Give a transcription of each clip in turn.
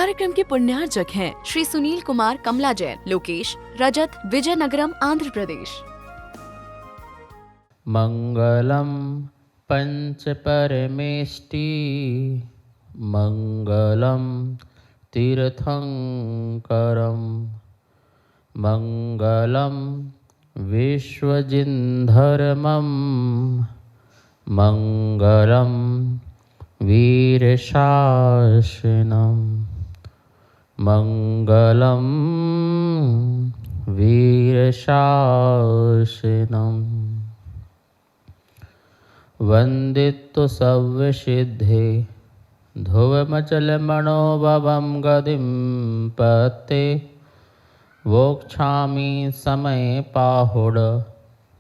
कार्यक्रम के पुण्यार्चक हैं श्री सुनील कुमार कमला जैन, लोकेश रजत, विजयनगरम, आंध्र प्रदेश। मंगलम पंच परमेष्टि मंगलम तीर्थंकरम मंगलम विश्वजिन्धर्मम मंगलम वीरशासनम मंगलम वीरशासनम वंदित्व सव्यसिद्धे ध्रुवमचलमणोभवं गतिं पते वोक्षामि समय पाहुड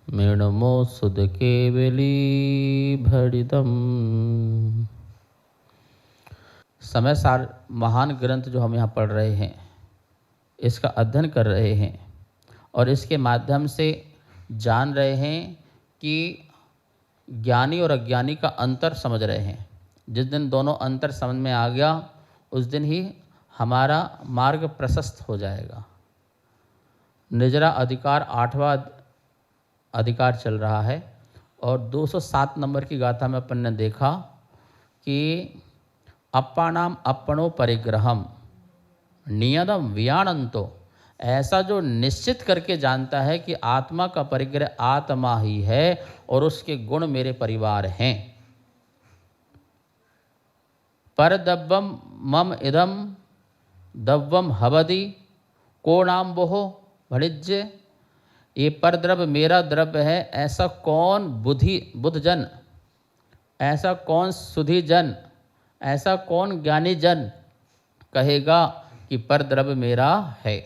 मृणमो सुद केवली भरिदम। समय सार महान ग्रंथ जो हम यहाँ पढ़ रहे हैं, इसका अध्ययन कर रहे हैं और इसके माध्यम से जान रहे हैं कि ज्ञानी और अज्ञानी का अंतर समझ रहे हैं। जिस दिन दोनों अंतर समझ में आ गया, उस दिन ही हमारा मार्ग प्रशस्त हो जाएगा। निजरा अधिकार 8वां अधिकार चल रहा है और 207 नंबर की गाथा में अपन ने देखा कि अप्पानाम अपनो परिग्रहम नियतम वियाणंतो, ऐसा जो निश्चित करके जानता है कि आत्मा का परिग्रह आत्मा ही है और उसके गुण मेरे परिवार हैं। पर दब्बम मम इदम दब्बम हवदि को नाम बोहो भणिज्य, ये पर द्रव्य मेरा द्रव्य है, ऐसा कौन बुद्धजन, ऐसा कौन सुधी जन, ऐसा कौन ज्ञानी जन कहेगा कि पर द्रव्य मेरा है।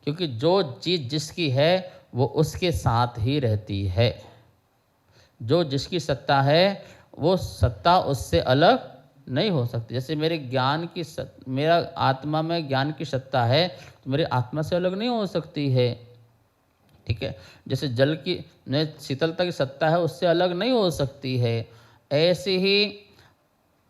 क्योंकि जो चीज़ जिसकी है वो उसके साथ ही रहती है। जो जिसकी सत्ता है वो सत्ता उससे अलग नहीं हो सकती। जैसे मेरे मेरा आत्मा में ज्ञान की सत्ता है तो मेरी आत्मा से अलग नहीं हो सकती है। ठीक है, जैसे जल की शीतलता की सत्ता है उससे अलग नहीं हो सकती है। ऐसे ही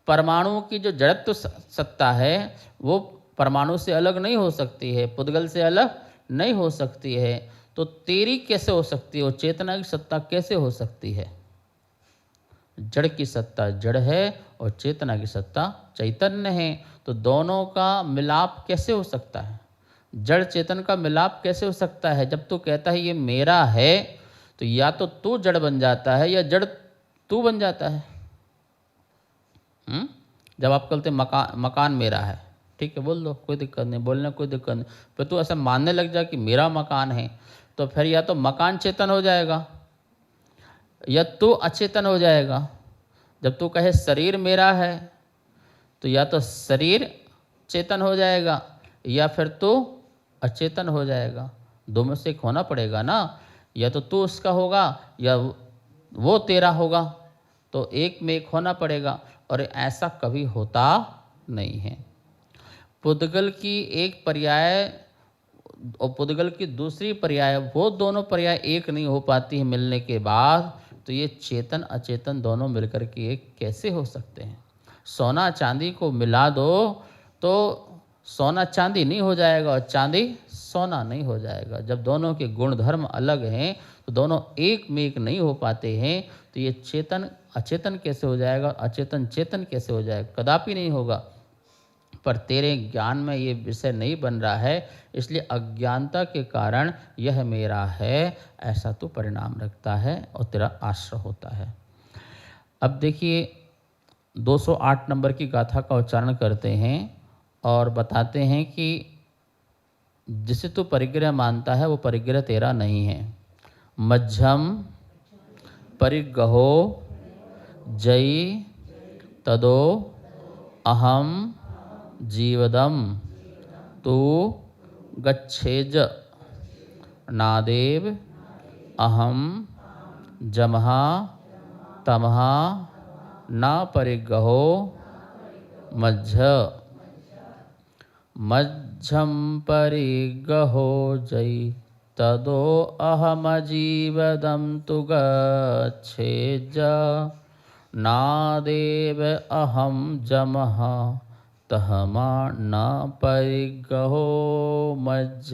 परमाणु की जो जड़त्व सत्ता है वो परमाणु से अलग नहीं हो सकती है, पुद्गल से अलग नहीं हो सकती है। तो तेरी कैसे हो सकती है, वो चेतना की सत्ता कैसे हो सकती है। जड़ की सत्ता जड़ है और चेतना की सत्ता चैतन्य है, तो दोनों का मिलाप कैसे हो सकता है। जड़ चेतन का मिलाप कैसे हो सकता है। जब तू कहता है ये मेरा है, तो या तो तू जड़ बन जाता है या जड़ तू बन जाता है। जब आप कहते मकान मेरा है, ठीक है, बोल दो, कोई दिक्कत नहीं, बोलने कोई दिक्कत नहीं। फिर तू ऐसा मानने लग जा कि मेरा मकान है, तो फिर या तो मकान चेतन हो जाएगा या तू अचेतन हो जाएगा। जब तू कहे शरीर मेरा है, तो या तो शरीर चेतन हो जाएगा या फिर तू अचेतन हो जाएगा। दो में से एक होना पड़ेगा ना, या तो तू उसका होगा या वो तेरा होगा, तो एक में एक होना पड़ेगा। और ऐसा कभी होता नहीं है। पुद्गल की एक पर्याय और पुद्गल की दूसरी पर्याय, वो दोनों पर्याय एक नहीं हो पाती है मिलने के बाद, तो ये चेतन अचेतन दोनों मिलकर के एक कैसे हो सकते हैं। सोना चांदी को मिला दो तो सोना चांदी नहीं हो जाएगा और चांदी सोना नहीं हो जाएगा। जब दोनों के गुण धर्म अलग हैं तो दोनों एक में एक नहीं हो पाते हैं। तो ये चेतन अचेतन कैसे हो जाएगा, अचेतन चेतन कैसे हो जाएगा, कदापि नहीं होगा। पर तेरे ज्ञान में ये विषय नहीं बन रहा है, इसलिए अज्ञानता के कारण यह मेरा है ऐसा तो परिणाम रखता है और तेरा आश्रय होता है। अब देखिए 208 नंबर की गाथा का उच्चारण करते हैं और बताते हैं कि जिसे तू परिग्रह मानता है वो परिग्रह तेरा नहीं है। मध्यम परिग्रहो जयी तदो अहम जीवदम तू गच्छेज नादेव अहम जमहा तमहा न परिग्रहो मध्यम परिग्रहो जयी तदो अहमजीवदं तु गच्छेज नादेव अहम जमः तहमा न परिग्रहो मज्झ।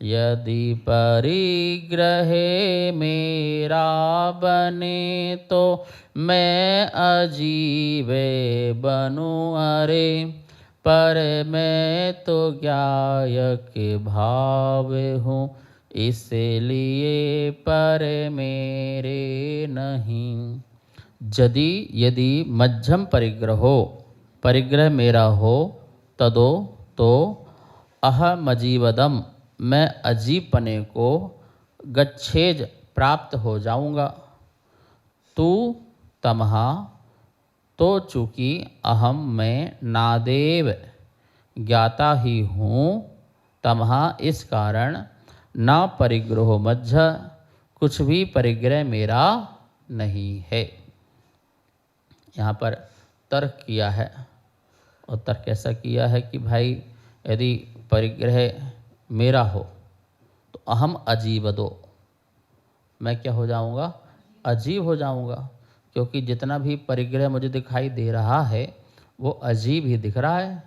यदि परिग्रहे मेरा बने तो मैं अजीवे बनूं अरे। पर मैं तो ज्ञायक भाव हूँ इसलिए पर मेरे नहीं। यदि मध्यम परिग्रहो परिग्रह मेरा हो तदो तो अहमजीवदम मैं अजीबपने को गच्छेज प्राप्त हो जाऊंगा। तू तमहा तो चूँकि अहम मैं नादेव ज्ञाता ही हूँ। तमहा इस कारण ना परिग्रहो मज्झ कुछ भी परिग्रह मेरा नहीं है। यहाँ पर तर्क किया है और तर्क ऐसा किया है कि भाई यदि परिग्रह मेरा हो तो अहम अजीब दो मैं क्या हो जाऊँगा अजीब हो जाऊँगा। क्योंकि जितना भी परिग्रह मुझे दिखाई दे रहा है वो अजीब ही दिख रहा है।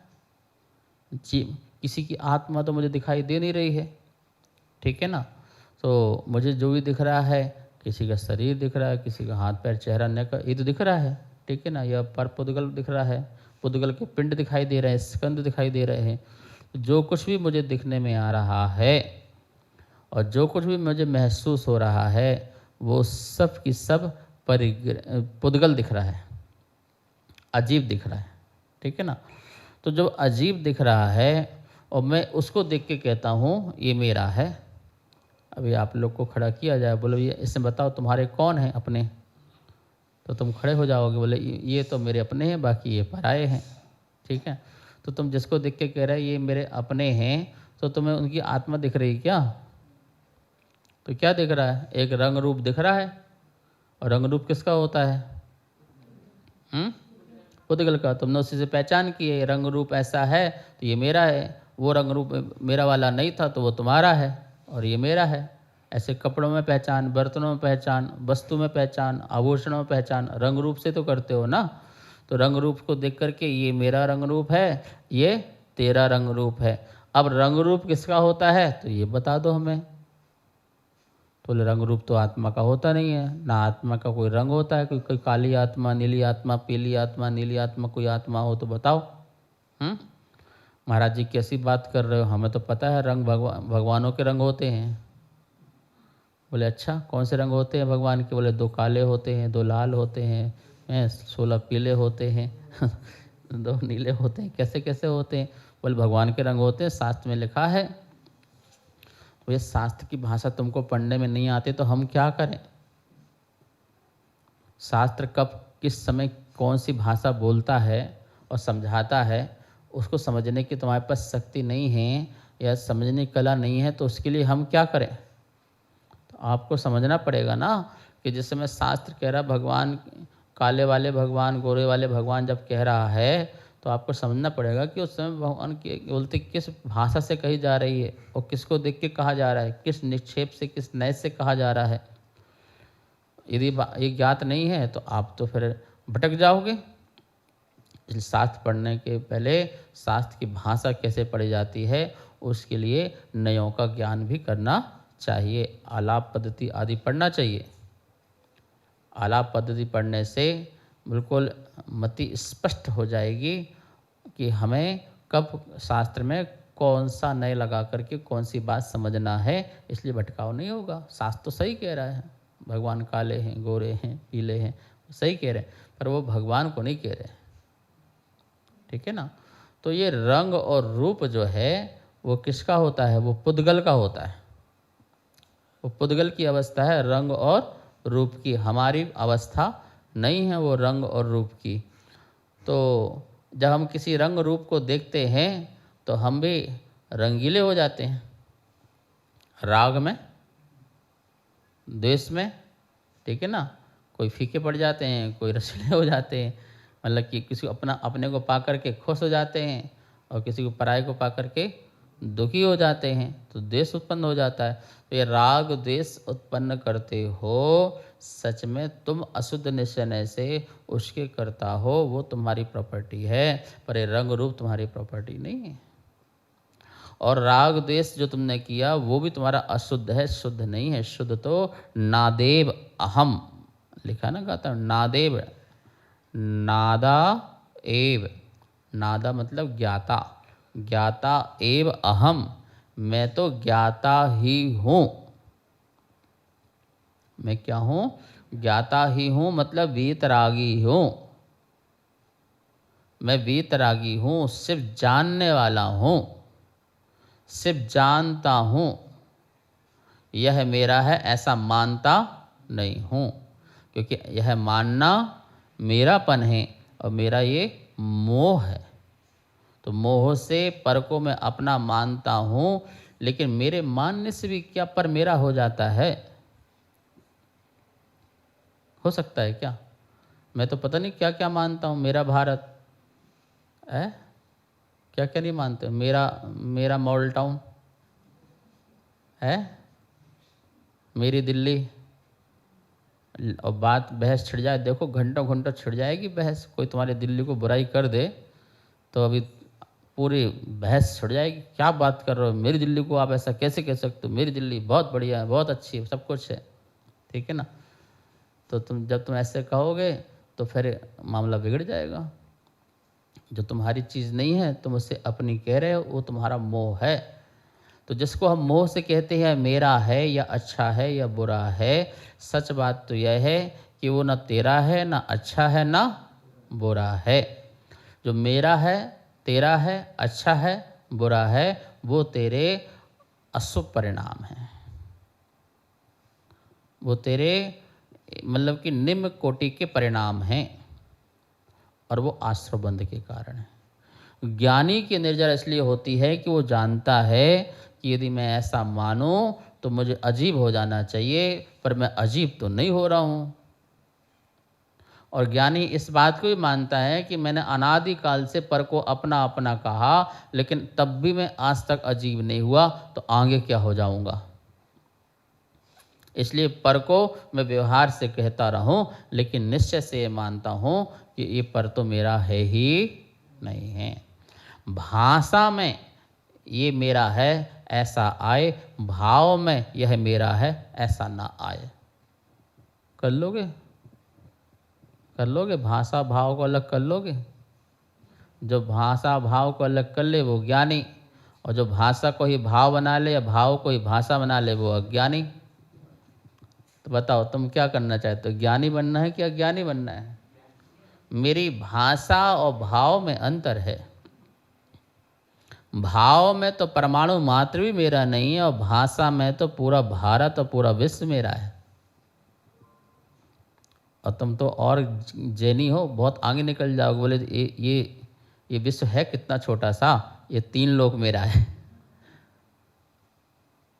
किसी की आत्मा तो मुझे दिखाई दे नहीं रही है, ठीक है ना। तो मुझे जो भी दिख रहा है, किसी का शरीर दिख रहा है, किसी का हाथ पैर चेहरा नेक ये तो दिख रहा है, ठीक है ना। यह पर पुद्गल दिख रहा है, पुद्गल के पिंड दिखाई दे रहे हैं, स्कंद दिखाई दे रहे हैं। जो कुछ भी मुझे दिखने में आ रहा है और जो कुछ भी मुझे महसूस हो रहा है वो सब की सब पुद्गल दिख रहा है, अजीब दिख रहा है, ठीक है ना। तो जो अजीब दिख रहा है और मैं उसको देख के कहता हूँ ये मेरा है। अभी आप लोग को खड़ा किया जाए, बोलो ये इसमें बताओ तुम्हारे कौन हैं अपने, तो तुम खड़े हो जाओगे, बोले ये तो मेरे अपने हैं बाकी ये पराए हैं, ठीक है। तो तुम जिसको देख के कह रहे ये मेरे अपने हैं तो तुम्हें उनकी आत्मा दिख रही क्या? तो क्या दिख रहा है? एक रंग रूप दिख रहा है। और रंग रूप किसका होता है? पुद्गल का। तुमने उसी से पहचान की है रंग रूप ऐसा है तो ये मेरा है, वो रंग रूप मेरा वाला नहीं था तो वो तुम्हारा है और ये मेरा है। ऐसे कपड़ों में पहचान, बर्तनों में पहचान, वस्तु में पहचान, आभूषणों में पहचान रंग रूप से तो करते हो ना। तो रंग रूप को देख करके ये मेरा रंग रूप है, ये तेरा रंग रूप है। अब रंग रूप किसका होता है तो ये बता दो हमें। तो रंग रूप तो आत्मा का होता नहीं है ना, आत्मा का कोई रंग होता है। कोई काली आत्मा, नीली आत्मा, पीली आत्मा, नीली आत्मा कोई आत्मा हो तो बताओ। महाराज जी कैसी बात कर रहे हो, हमें तो पता है रंग भगवानों के रंग होते हैं। बोले अच्छा कौन से रंग होते हैं भगवान के? बोले 2 काले होते हैं, 2 लाल होते हैं, 16 पीले होते हैं 2 नीले होते हैं, कैसे कैसे होते हैं? बोले भगवान के रंग होते हैं, शास्त्र में लिखा है। तो ये शास्त्र की भाषा तुमको पढ़ने में नहीं आती तो हम क्या करें? शास्त्र कब किस समय कौन सी भाषा बोलता है और समझाता है उसको समझने की तुम्हारे पास शक्ति नहीं है या समझने की कला नहीं है, तो उसके लिए हम क्या करें? तो आपको समझना पड़ेगा ना कि जिस समय शास्त्र कह रहा भगवान काले वाले भगवान, गोरे वाले भगवान जब कह रहा है तो आपको समझना पड़ेगा कि उस समय भगवान के बोलते किस भाषा से कही जा रही है और किसको देख के कहा जा रहा है, किस निक्षेप से, किस नय से कहा जा रहा है। यदि ये ज्ञात नहीं है तो आप तो फिर भटक जाओगे। इसलिए शास्त्र पढ़ने के पहले शास्त्र की भाषा कैसे पढ़ी जाती है उसके लिए नयों का ज्ञान भी करना चाहिए। आलाप पद्धति आदि पढ़ना चाहिए। आलाप पद्धति पढ़ने से बिल्कुल मति स्पष्ट हो जाएगी कि हमें कब शास्त्र में कौन सा नय लगा करके कौन सी बात समझना है, इसलिए भटकाव नहीं होगा। शास्त्र तो सही कह रहा है, भगवान काले हैं, गोरे हैं, पीले हैं, सही कह रहे हैं, पर वो भगवान को नहीं कह रहे, ठीक है ना। तो ये रंग और रूप जो है वो किसका होता है? वो पुद्गल का होता है। वो पुद्गल की अवस्था है रंग और रूप की, हमारी अवस्था नहीं है वो रंग और रूप की। तो जब हम किसी रंग रूप को देखते हैं तो हम भी रंगीले हो जाते हैं, राग में, द्वेष में, ठीक है ना। कोई फीके पड़ जाते हैं, कोई रसीले हो जाते हैं, मतलब कि किसी को अपने को पा करके खुश हो जाते हैं और किसी को पराये को पा करके दुखी हो जाते हैं तो द्वेष उत्पन्न हो जाता है। तो ये राग द्वेष उत्पन्न करते हो, सच में तुम अशुद्ध निश्चय से उसके करता हो, वो तुम्हारी प्रॉपर्टी है, पर ये रंग रूप तुम्हारी प्रॉपर्टी नहीं है। और राग द्वेष जो तुमने किया वो भी तुम्हारा अशुद्ध है, शुद्ध नहीं है। शुद्ध तो नादेव अहम लिखा ना, कहता नादेव, नादा एव, नादा मतलब ज्ञाता, ज्ञाता एव अहम, मैं तो ज्ञाता ही हूँ। मैं क्या हूँ? ज्ञाता ही हूँ, मतलब वीतरागी हूँ। मैं वीतरागी हूँ, सिर्फ जानने वाला हूँ, सिर्फ जानता हूँ। यह मेरा है ऐसा मानता नहीं हूँ, क्योंकि यह मानना मेरापन है और मेरा ये मोह है। तो मोह से पर को मैं अपना मानता हूँ, लेकिन मेरे मानने से भी क्या पर मेरा हो जाता है? हो सकता है क्या? मैं तो पता नहीं क्या क्या मानता हूँ। मेरा भारत है, क्या क्या नहीं मानते? मेरा मॉडल टाउन है, मेरी दिल्ली। और बात बहस छिड़ जाए, देखो घंटों घंटों छिड़ जाएगी बहस। कोई तुम्हारी दिल्ली को बुराई कर दे तो अभी पूरी बहस छिड़ जाएगी। क्या बात कर रहे हो, मेरी दिल्ली को आप ऐसा कैसे कह सकते हो? मेरी दिल्ली बहुत बढ़िया है, बहुत अच्छी है, सब कुछ है, ठीक है ना। तो जब तुम ऐसे कहोगे तो फिर मामला बिगड़ जाएगा। जो तुम्हारी चीज़ नहीं है तुम उसे अपनी कह रहे हो, वो तुम्हारा मोह है। तो जिसको हम मोह से कहते हैं मेरा है या अच्छा है या बुरा है, सच बात तो यह है कि वो ना तेरा है, ना अच्छा है, ना बुरा है। जो मेरा है, तेरा है, अच्छा है, बुरा है, वो तेरे अशुभ परिणाम हैं। वो तेरे मतलब कि निम्न कोटि के परिणाम हैं, और वो आश्रवबंध के कारण है। ज्ञानी की निर्जर इसलिए होती है कि वो जानता है कि यदि मैं ऐसा मानूं तो मुझे अजीब हो जाना चाहिए, पर मैं अजीब तो नहीं हो रहा हूँ। और ज्ञानी इस बात को भी मानता है कि मैंने अनादिकाल से पर को अपना अपना कहा, लेकिन तब भी मैं आज तक अजीब नहीं हुआ, तो आगे क्या हो जाऊंगा। इसलिए पर को मैं व्यवहार से कहता रहूं, लेकिन निश्चय से ये मानता हूं कि ये पर तो मेरा है ही नहीं है। भाषा में ये मेरा है ऐसा आए, भाव में यह मेरा है ऐसा ना आए। कर लोगे? कर लोगे? भाषा भाव को अलग कर लोगे? जो भाषा भाव को अलग कर ले वो ज्ञानी, और जो भाषा को ही भाव बना ले या भाव को ही भाषा बना ले वो अज्ञानी। तो बताओ तुम क्या करना चाहते हो? ज्ञानी बनना है कि अज्ञानी बनना है? मेरी भाषा और भाव में अंतर है। भाव में तो परमाणु मात्र भी मेरा नहीं है, और भाषा में तो पूरा भारत और पूरा विश्व मेरा है। और तुम तो और जैनी हो, बहुत आगे निकल जाओगे, बोले ये विश्व है कितना छोटा सा, ये 3 लोक मेरा है।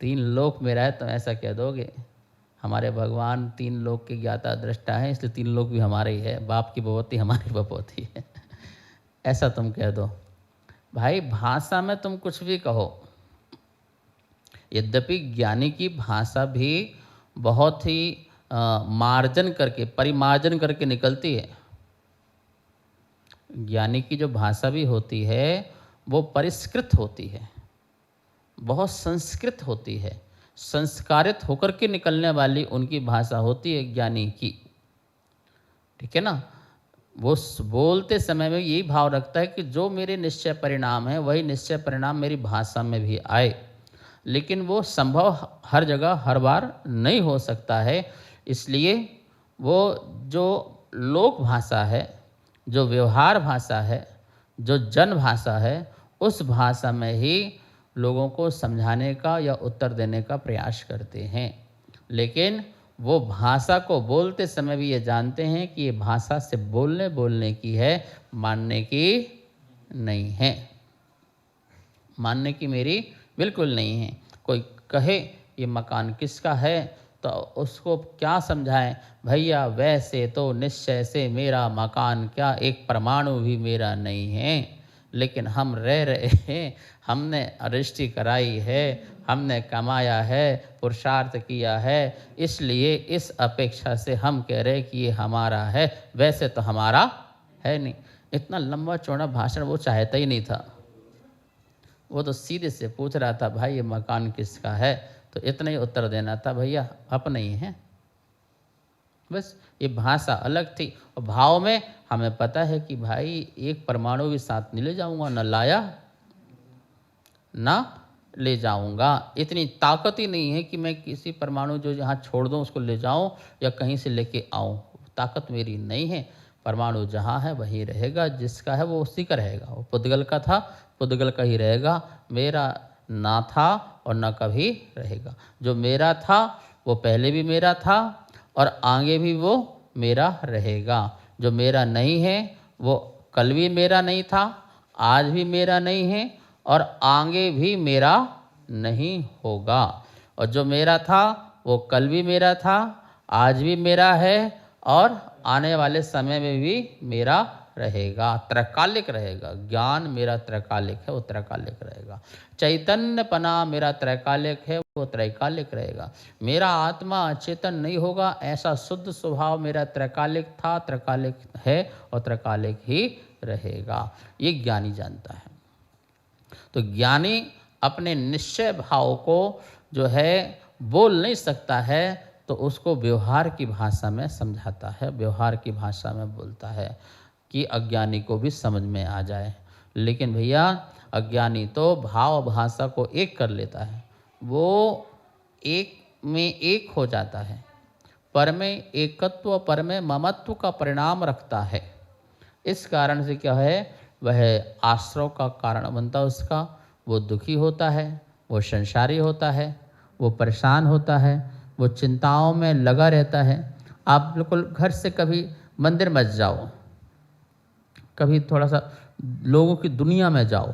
3 लोक मेरा है, तुम ऐसा कह दोगे। हमारे भगवान 3 लोक के ज्ञाता दृष्टा है, इसलिए 3 लोक भी हमारे ही है, बाप की बपौती हमारी बपौती है। ऐसा तुम कह दो। भाई भाषा में तुम कुछ भी कहो, यद्यपि ज्ञानी की भाषा भी बहुत ही मार्जन करके, परिमार्जन करके निकलती है। ज्ञानी की जो भाषा भी होती है वो परिष्कृत होती है, बहुत संस्कृत होती है, संस्कारित होकर के निकलने वाली उनकी भाषा होती है ज्ञानी की, ठीक है ना। वो बोलते समय में यही भाव रखता है कि जो मेरे निश्चय परिणाम है वही निश्चय परिणाम मेरी भाषा में भी आए। लेकिन वो संभव हर जगह हर बार नहीं हो सकता है, इसलिए वो जो लोक भाषा है, जो व्यवहार भाषा है, जो जन भाषा है, उस भाषा में ही लोगों को समझाने का या उत्तर देने का प्रयास करते हैं। लेकिन वो भाषा को बोलते समय भी ये जानते हैं कि ये भाषा से बोलने की है, मानने की नहीं है। मानने की मेरी बिल्कुल नहीं है। कोई कहे ये मकान किसका है तो उसको क्या समझाएं, भैया वैसे तो निश्चय से मेरा मकान क्या एक परमाणु भी मेरा नहीं है, लेकिन हम रह रहे हैं, हमने रजिस्ट्री कराई है, हमने कमाया है, पुरुषार्थ किया है, इसलिए इस अपेक्षा से हम कह रहे हैं कि ये हमारा है, वैसे तो हमारा है नहीं। इतना लंबा चौड़ा भाषण वो चाहता ही नहीं था। वो तो सीधे से पूछ रहा था, भाई ये मकान किसका है? तो इतना ही उत्तर देना था, भैया अपने ही हैं। बस ये भाषा अलग थी। और भाव में हमें पता है कि भाई एक परमाणु भी साथ नहीं ले जाऊंगा, न लाया ना ले जाऊंगा। इतनी ताकत ही नहीं है कि मैं किसी परमाणु जो यहाँ छोड़ दूँ उसको ले जाऊँ या कहीं से लेके आऊँ। ताकत मेरी नहीं है। परमाणु जहाँ है वहीं रहेगा, जिसका है वो उसी का रहेगा। वो पुद्गल का था, पुद्गल का ही रहेगा। मेरा ना था और ना कभी रहेगा। जो मेरा था वो पहले भी मेरा था और आगे भी वो मेरा रहेगा। जो मेरा नहीं है वो कल भी मेरा नहीं था, आज भी मेरा नहीं है और आगे भी मेरा नहीं होगा। और जो मेरा था वो कल भी मेरा था, आज भी मेरा है और आने वाले समय में भी मेरा रहेगा। त्रैकालिक रहेगा। ज्ञान मेरा त्रैकालिक है, वो त्रैकालिक रहेगा। चैतन्यपना मेरा त्रैकालिक है, वो त्रैकालिक रहेगा। मेरा आत्मा अचेतन नहीं होगा, ऐसा शुद्ध स्वभाव मेरा त्रैकालिक था, त्रैकालिक है और त्रैकालिक ही रहेगा। ये ज्ञानी जानता है। तो ज्ञानी अपने निश्चय भाव को जो है बोल नहीं सकता है, तो उसको व्यवहार की भाषा में समझाता है, व्यवहार की भाषा में बोलता है कि अज्ञानी को भी समझ में आ जाए। लेकिन भैया अज्ञानी तो भाव भाषा को एक कर लेता है, वो एक में एक हो जाता है, पर में एकत्व, पर में ममत्व का परिणाम रखता है। इस कारण से क्या है, वह आश्रव का कारण बनता है उसका। वो दुखी होता है, वो संसारी होता है, वो परेशान होता है, वो चिंताओं में लगा रहता है। आप बिल्कुल घर से कभी मंदिर मत जाओ, कभी थोड़ा सा लोगों की दुनिया में जाओ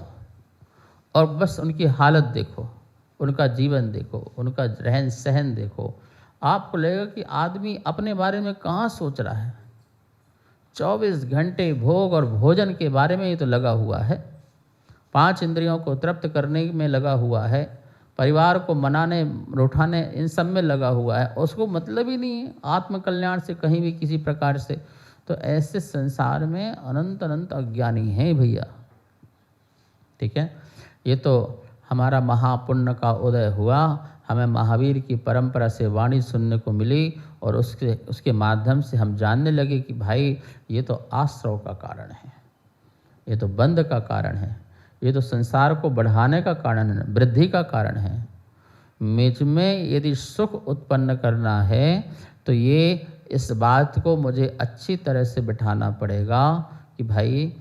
और बस उनकी हालत देखो, उनका जीवन देखो, उनका रहन सहन देखो। आपको लगेगा कि आदमी अपने बारे में कहाँ सोच रहा है। 24 घंटे भोग और भोजन के बारे में ही तो लगा हुआ है, 5 इंद्रियों को तृप्त करने में लगा हुआ है, परिवार को मनाने रुठाने इन सब में लगा हुआ है। उसको मतलब ही नहीं है आत्मकल्याण से कहीं भी किसी प्रकार से। तो ऐसे संसार में अनंत अनंत अज्ञानी हैं भैया। ठीक है, ये तो हमारा महापुण्य का उदय हुआ, हमें महावीर की परंपरा से वाणी सुनने को मिली और उसके माध्यम से हम जानने लगे कि भाई ये तो आश्रव का कारण है, ये तो बंध का कारण है, ये तो संसार को बढ़ाने का कारण है, वृद्धि का कारण है। मुझ में यदि सुख उत्पन्न करना है तो ये इस बात को मुझे अच्छी तरह से बिठाना पड़ेगा कि भाई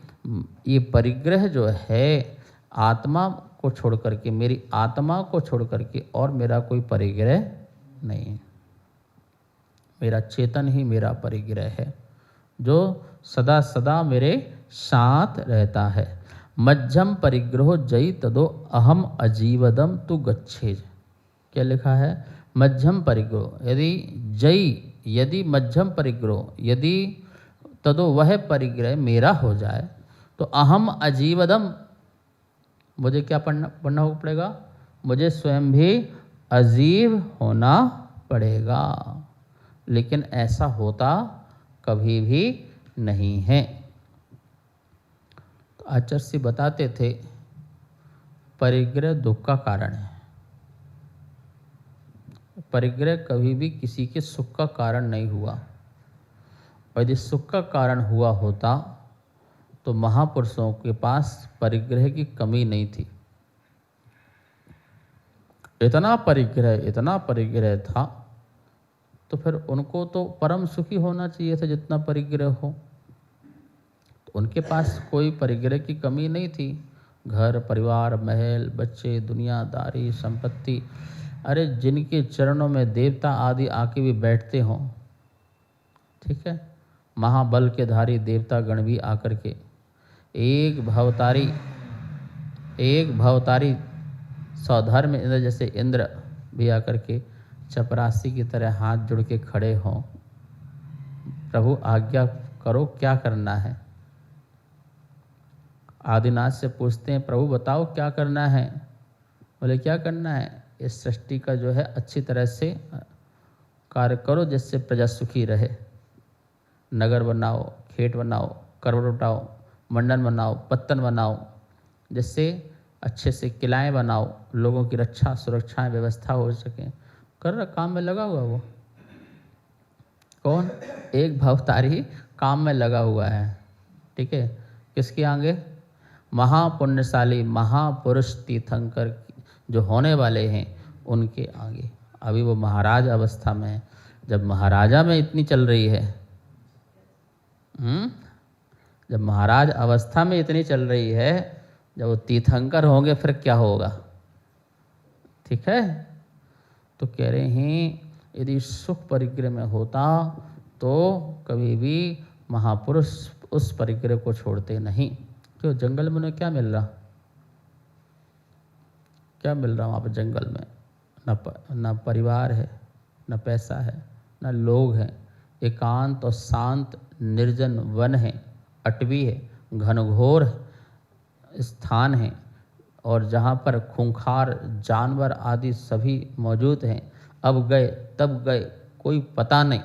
ये परिग्रह जो है आत्मा को छोड़ करके, मेरी आत्मा को छोड़ करके और मेरा कोई परिग्रह नहीं है। मेरा चेतन ही मेरा परिग्रह है जो सदा सदा मेरे साथ रहता है। मध्यम परिग्रहो जयी तदो अहम अजीवदम तु गच्छे। क्या लिखा है? मध्यम परिग्रह, यदि मध्यम परिग्रह, यदि तदो वह परिग्रह मेरा हो जाए तो अहम अजीवदम, मुझे क्या पढ़ना पड़ेगा? मुझे स्वयं भी अजीब होना पड़ेगा। लेकिन ऐसा होता कभी भी नहीं है। तो आचार्य जी बताते थे परिग्रह दुख का कारण है। परिग्रह कभी भी किसी के सुख का कारण नहीं हुआ। और यदि सुख का कारण हुआ होता तो महापुरुषों के पास परिग्रह की कमी नहीं थी। इतना परिग्रह था तो फिर उनको तो परम सुखी होना चाहिए था जितना परिग्रह हो। तो उनके पास कोई परिग्रह की कमी नहीं थी। घर परिवार, महल, बच्चे, दुनियादारी, संपत्ति, अरे जिनके चरणों में देवता आदि आके भी बैठते हों, ठीक है, महाबल के धारी देवता गण भी आकर के एक भवतारी सौधर्म इंद्र जैसे इंद्र भी आकर के चपरासी की तरह हाथ जोड़ के खड़े हों, प्रभु आज्ञा करो क्या करना है। आदिनाथ से पूछते हैं, प्रभु बताओ क्या करना है। बोले क्या करना है, इस सृष्टि का जो है अच्छी तरह से कार्य करो जिससे प्रजा सुखी रहे। नगर बनाओ, खेत बनाओ, करवट उठाओ, मंडन बनाओ, पत्तन बनाओ, जिससे अच्छे से किलाएँ बनाओ, लोगों की रक्षा सुरक्षा व्यवस्था हो सके। कर रहा, काम में लगा हुआ वो कौन, एक भवतारी काम में लगा हुआ है। ठीक है, किसके आगे, महापुण्यशाली महापुरुष तीर्थंकर जो होने वाले हैं उनके आगे। अभी वो महाराज अवस्था में है। जब महाराजा में इतनी चल रही है, जब महाराज अवस्था में इतनी चल रही है, जब वो तीर्थंकर होंगे फिर क्या होगा। ठीक है, तो कह रहे हैं यदि सुख परिग्रह में होता तो कभी भी महापुरुष उस परिग्रह को छोड़ते नहीं। क्यों, जंगल में उन्हें क्या मिल रहा, क्या मिल रहा वहाँ पर जंगल में, न परिवार है, न पैसा है, न लोग हैं। एकांत और शांत निर्जन वन है, अटवी है, घनघोर स्थान है, और जहाँ पर खूंखार जानवर आदि सभी मौजूद हैं। अब गए तब गए, कोई पता नहीं,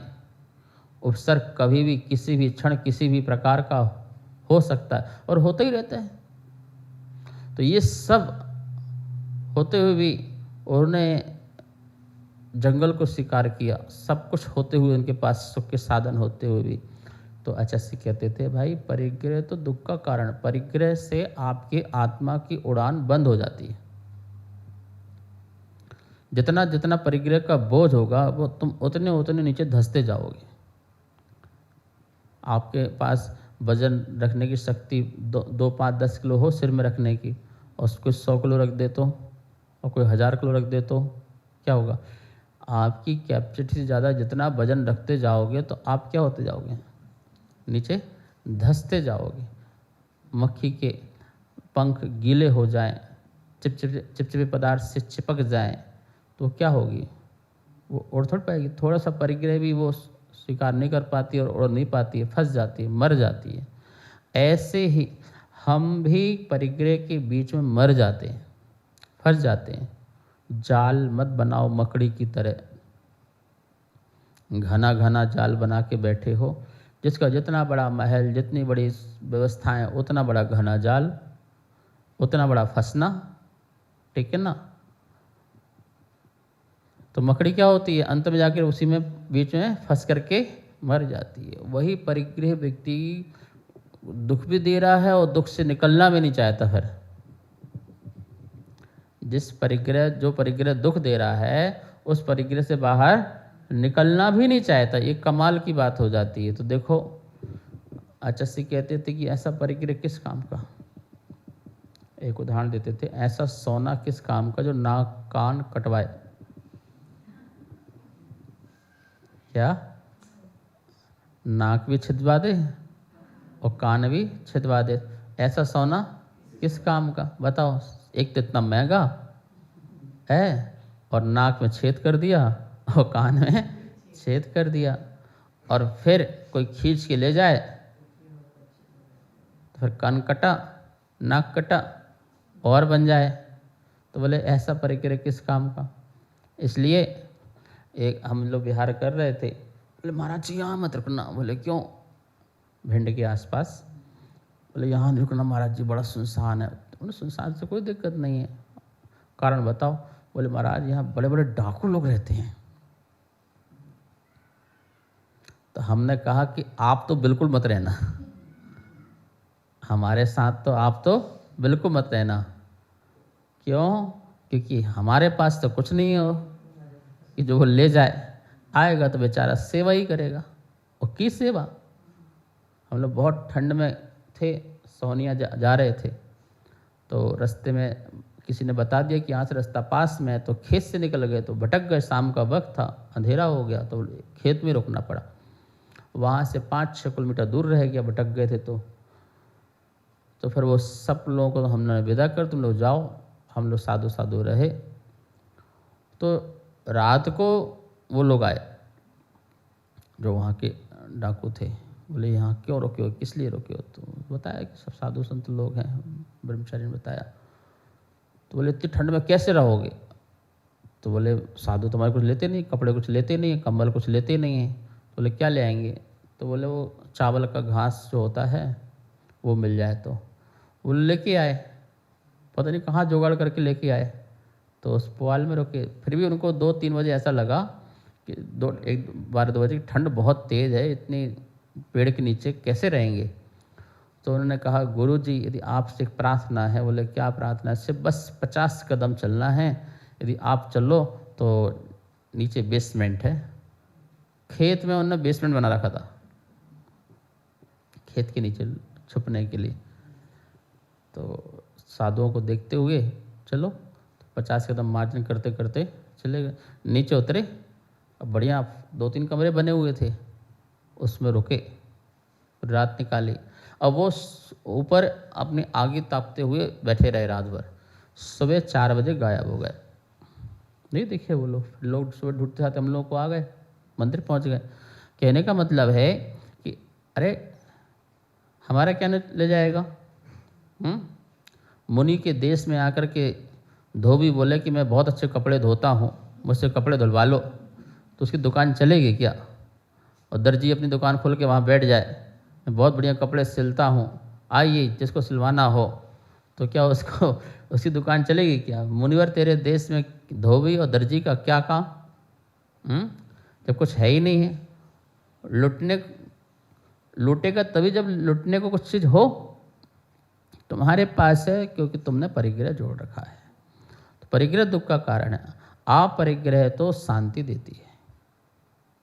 उपसर्ग कभी भी किसी भी क्षण किसी भी प्रकार का हो सकता है और होता ही रहता है। तो ये सब होते हुए भी उन्होंने जंगल को स्वीकार किया, सब कुछ होते हुए उनके पास सुख के साधन होते हुए भी। तो अच्छा से कहते थे भाई परिग्रह तो दुख का कारण, परिग्रह से आपकी आत्मा की उड़ान बंद हो जाती है। जितना जितना परिग्रह का बोझ होगा वो तुम उतने उतने नीचे धंसते जाओगे। आपके पास वजन रखने की शक्ति 2, 5, 10 किलो हो सिर में रखने की, और उसको 100 किलो रख दे तो, और कोई 1000 किलो रख दे तो क्या होगा। आपकी कैपेसिटी से ज़्यादा जितना वजन रखते जाओगे तो आप क्या होते जाओगे, नीचे धंसते जाओगे। मक्खी के पंख गीले हो जाएं, चिपचिपे पदार्थ से चिपक जाएं तो क्या होगी, वो उड़ थोड़ पाएगी। थोड़ा सा परिग्रह भी वो स्वीकार नहीं कर पाती और उड़ नहीं पाती है, फंस जाती है, मर जाती है। ऐसे ही हम भी परिग्रह के बीच में मर जाते हैं, फंस जाते हैं। जाल मत बनाओ मकड़ी की तरह, घना घना जाल बना के बैठे हो, जिसका जितना बड़ा महल, जितनी बड़ी व्यवस्थाएं, उतना बड़ा घना जाल, उतना बड़ा फंसना। ठीक है ना। तो मकड़ी क्या होती है, अंत में जाकर उसी में बीच में फंस करके मर जाती है। वही परिग्रह व्यक्ति दुख भी दे रहा है और दुख से निकलना भी नहीं चाहता। फिर जिस परिग्रह, जो परिग्रह दुख दे रहा है, उस परिग्रह से बाहर निकलना भी नहीं चाहता। ये कमाल की बात हो जाती है। तो देखो आचार्य कहते थे कि ऐसा परिग्रह किस काम का। एक उदाहरण देते थे, ऐसा सोना किस काम का जो नाक कान कटवाए। क्या, नाक भी छिदवा दे और कान भी छिदवा दे। ऐसा सोना किस काम का बताओ। एक तो इतना महंगा है और नाक में छेद कर दिया और कान में छेद कर दिया, और फिर कोई खींच के ले जाए तो फिर कान कटा, नाक कटा और बन जाए। तो बोले ऐसा परिग्रह किस काम का। इसलिए एक हम लोग विहार कर रहे थे, बोले महाराज जी यहाँ मत रुकना। बोले क्यों। भिंड के आसपास। बोले यहाँ नहीं रुकना महाराज जी, बड़ा सुनसान है। बोले सुनसान से कोई दिक्कत नहीं है, कारण बताओ। बोले महाराज यहाँ बड़े बड़े डाकू लोग रहते हैं। तो हमने कहा कि आप तो बिल्कुल मत रहना, हमारे साथ तो आप तो बिल्कुल मत रहना। क्यों, क्योंकि हमारे पास तो कुछ नहीं हो कि जो वो ले जाए। आएगा तो बेचारा सेवा ही करेगा। और की सेवा। हम लोग बहुत ठंड में थे, सोनिया जा रहे थे, तो रास्ते में किसी ने बता दिया कि यहाँ से रास्ता पास में है। तो खेत से निकल गए तो भटक गए, शाम का वक्त था, अंधेरा हो गया, तो खेत में रुकना पड़ा। वहाँ से 5-6 किलोमीटर दूर रह गया, भटक गए थे। तो फिर वो सब लोगों को हमने विदा कर, तुम लोग जाओ। हम लोग साधु साधु रहे। तो रात को वो लोग आए जो वहाँ के डाकू थे, बोले यहाँ क्यों रुके हो, किस लिए रुके हो? तो बताया कि सब साधु संत लोग हैं, ब्रह्मचारी ने बताया। तो बोले इतनी ठंड में कैसे रहोगे? तो बोले साधु तुम्हारे कुछ लेते नहीं, कपड़े कुछ लेते नहीं, कंबल कुछ लेते नहीं हैं। तो बोले क्या ले आएंगे? तो बोले वो चावल का घास जो होता है वो मिल जाए तो। बोले लेके आए, पता नहीं कहाँ जुगाड़ करके लेके आए। तो उस पुआल में रुके, फिर भी उनको 2-3 बजे ऐसा लगा कि 2 बजे ठंड बहुत तेज़ है, इतनी पेड़ के नीचे कैसे रहेंगे? तो उन्होंने कहा गुरु जी यदि आपसे एक प्रार्थना है। बोले क्या प्रार्थना है? सिर्फ बस 50 कदम चलना है, यदि आप चलो तो नीचे बेसमेंट है। खेत में उन्होंने बेसमेंट बना रखा था खेत के नीचे छुपने के लिए। तो साधुओं को देखते हुए चलो, तो 50 कदम मार्जिन करते करते चले गए। नीचे उतरे, अब बढ़िया 2-3 कमरे बने हुए थे, उसमें रुके, रात निकाली। अब वो ऊपर अपनी आगे तापते हुए बैठे रहे रात भर। सुबह 4 बजे गायब हो गए, नहीं दिखे वो लोग सुबह ढूंढते जाते, हम लोग को आ गए, मंदिर पहुंच गए। कहने का मतलब है कि अरे हमारा क्या ले जाएगा? मुनि के देश में आकर के धोबी बोले कि मैं बहुत अच्छे कपड़े धोता हूँ, मुझसे कपड़े धुलवा लो, तो उसकी दुकान चलेगी क्या? और दर्जी अपनी दुकान खोल के वहाँ बैठ जाए, मैं बहुत बढ़िया कपड़े सिलता हूँ, आइए जिसको सिलवाना हो, तो क्या उसको उसकी दुकान चलेगी क्या? मुनिवर तेरे देश में धोबी और दर्जी का क्या काम? जब कुछ है ही नहीं है। लूटेगा तभी जब लूटने को कुछ चीज़ हो। तुम्हारे पास है क्योंकि तुमने परिग्रह जोड़ रखा है। तो परिग्रह दुख का कारण है। अपरिग्रह तो शांति देती है।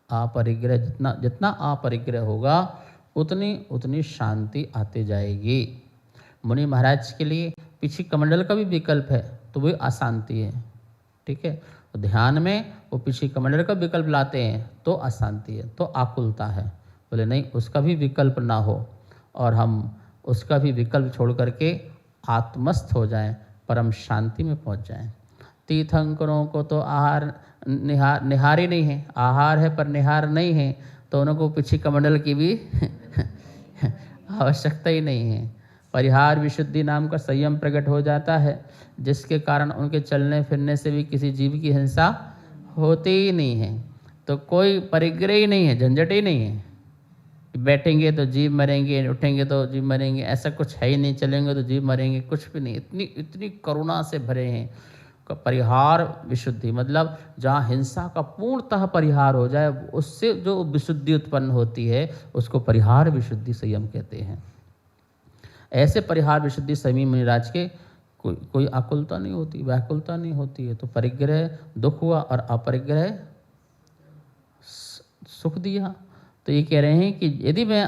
अपरिग्रह जितना अपरिग्रह होगा उतनी शांति आते जाएगी। मुनि महाराज के लिए पीछे कमंडल का भी विकल्प है, तो वही अशांति है। ठीक है, तो ध्यान में वो पीछे कमंडल का विकल्प लाते हैं तो अशांति है, तो आकुलता है। बोले नहीं, उसका भी विकल्प ना हो और हम उसका भी विकल्प छोड़ करके आत्मस्थ हो जाएं, परम शांति में पहुंच जाएं। तीर्थंकरों को तो आहार निहार ही नहीं है, आहार है पर निहार नहीं है, तो उनको पीछे कमंडल की भी आवश्यकता ही नहीं है। परिहार विशुद्धि नाम का संयम प्रकट हो जाता है, जिसके कारण उनके चलने फिरने से भी किसी जीव की हिंसा होती ही नहीं है। तो कोई परिग्रह ही नहीं है, झंझट ही नहीं है। बैठेंगे तो जीव मरेंगे, उठेंगे तो जीव मरेंगे, ऐसा कुछ है ही नहीं। चलेंगे तो जीव मरेंगे, कुछ भी नहीं। इतनी करुणा से भरे हैं। परिहार विशुद्धि मतलब जहाँ हिंसा का पूर्णतः परिहार हो जाए, उससे जो विशुद्धि उत्पन्न होती है उसको परिहार विशुद्धि संयम कहते हैं। ऐसे परिहार विशुद्धि संयमी मुनिराज के कोई आकुलता नहीं होती, व्याकुलता नहीं होती है। तो परिग्रह दुख हुआ और अपरिग्रह सुख दिया। तो ये कह रहे हैं कि यदि मैं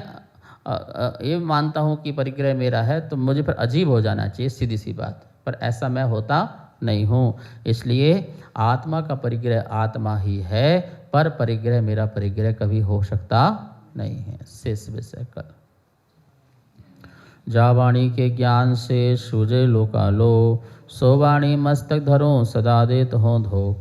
ये मानता हूँ कि परिग्रह मेरा है तो मुझे फिर अजीब हो जाना चाहिए, सीधी सी बात। पर ऐसा मैं होता नहीं हूँ। इसलिए आत्मा का परिग्रह आत्मा ही है, पर परिग्रह मेरा परिग्रह कभी हो सकता नहीं है। शेष विषय कर जा वाणी के ज्ञान से सूझे लोकालो, सो वाणी मस्तक धरो सदा देत हो धो।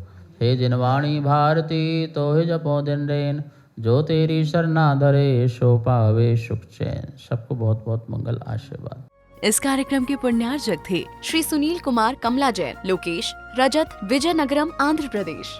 हे जिनवाणी भारती तो ही जपो दिन रेन, जो तेरी शरणा धरे सो पावे सुख चैन। सबको बहुत बहुत मंगल आशीर्वाद। इस कार्यक्रम के पुण्यार्जक थे श्री सुनील कुमार कमला जैन, लोकेश, रजत, विजयनगरम, आंध्र प्रदेश।